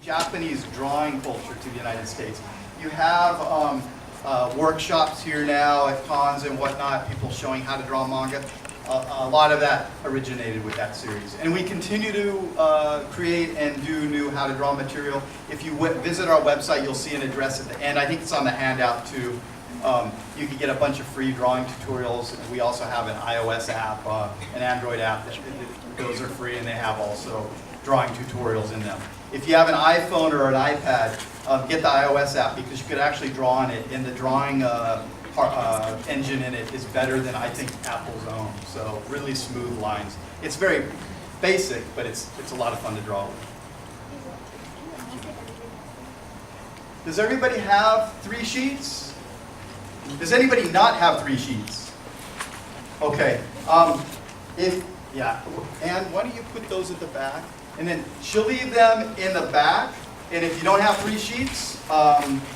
Japanese drawing culture to the United States. You have workshops here now at cons and whatnot, people showing how to draw manga. A lot of that originated with that series. And we continue to create and do new how to draw material. If you visit our website, you'll see an address at the end. I think it's on the handout too. You can get a bunch of free drawing tutorials. We also have an iOS app, an Android app. Those are free, and they have also drawing tutorials in them. If you have an iPhone or an iPad, get the iOS app because you could actually draw on it, and the drawing engine in it is better than I think Apple's own. So really smooth lines. It's very basic, but it's a lot of fun to draw with. Does everybody have 3 sheets? Does anybody not have 3 sheets? Okay. And why don't you put those at the back? And then she'll leave them in the back. And if you don't have 3 sheets,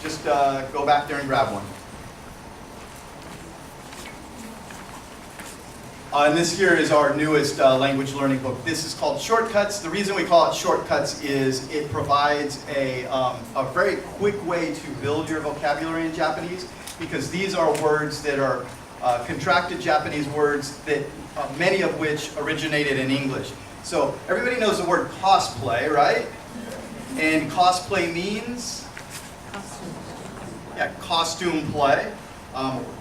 just go back there and grab one. And this here is our newest language learning book. This is called Shortcuts. The reason we call it Shortcuts is it provides a very quick way to build your vocabulary in Japanese, because these are words that are contracted Japanese words that many of which originated in English. So everybody knows the word cosplay, right? And cosplay means? Costume play,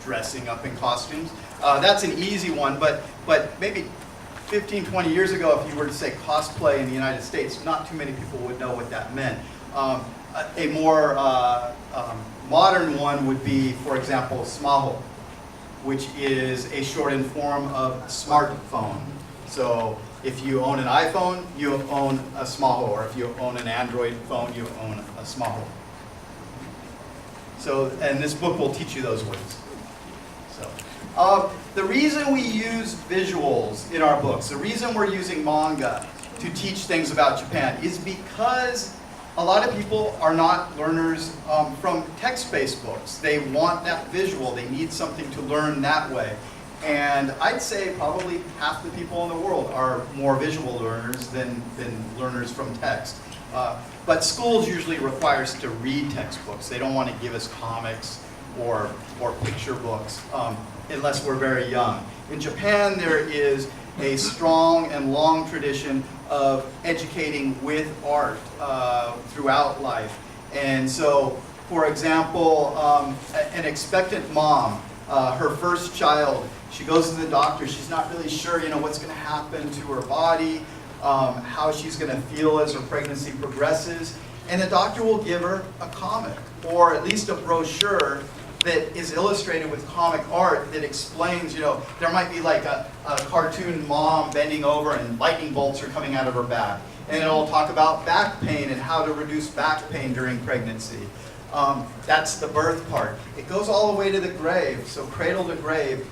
dressing up in costumes. That's an easy one, but maybe 15, 20 years ago, if you were to say cosplay in the United States, not too many people would know what that meant. A more modern one would be, for example, smaho, which is a shortened form of smartphone. So if you own an iPhone, you own a smaho, or if you own an Android phone, you own a smaho. So, and this book will teach you those words. So, the reason we use visuals in our books, the reason we're using manga to teach things about Japan is because a lot of people are not learners from text-based books. They want that visual. They need something to learn that way. And I'd say probably half the people in the world are more visual learners than learners from text. But schools usually require us to read textbooks. They don't want to give us comics or picture books unless we're very young. In Japan, there is a strong and long tradition of educating with art throughout life. And so, for example, an expectant mom, her first child, she goes to the doctor, she's not really sure, what's going to happen to her body, how she's going to feel as her pregnancy progresses, and the doctor will give her a comic, or at least a brochure that is illustrated with comic art that explains, there might be like a cartoon mom bending over and lightning bolts are coming out of her back. And it'll talk about back pain and how to reduce back pain during pregnancy. That's the birth part. It goes all the way to the grave, so cradle to grave.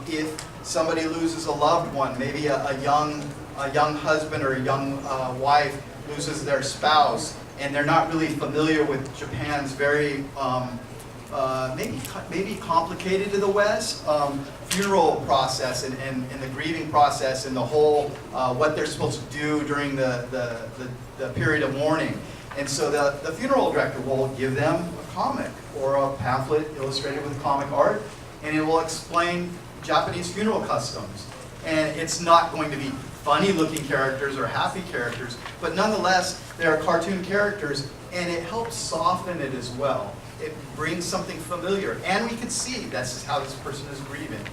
If somebody loses a loved one, maybe a young husband or a young wife loses their spouse, and they're not really familiar with Japan's very maybe complicated to the West funeral process and the grieving process and the whole what they're supposed to do during the period of mourning. And so the funeral director will give them a comic or a pamphlet illustrated with comic art, and it will explain Japanese funeral customs. And it's not going to be funny looking characters or happy characters, but nonetheless, there are cartoon characters, and it helps soften it as well. It brings something familiar, and we can see this is how this person is grieving,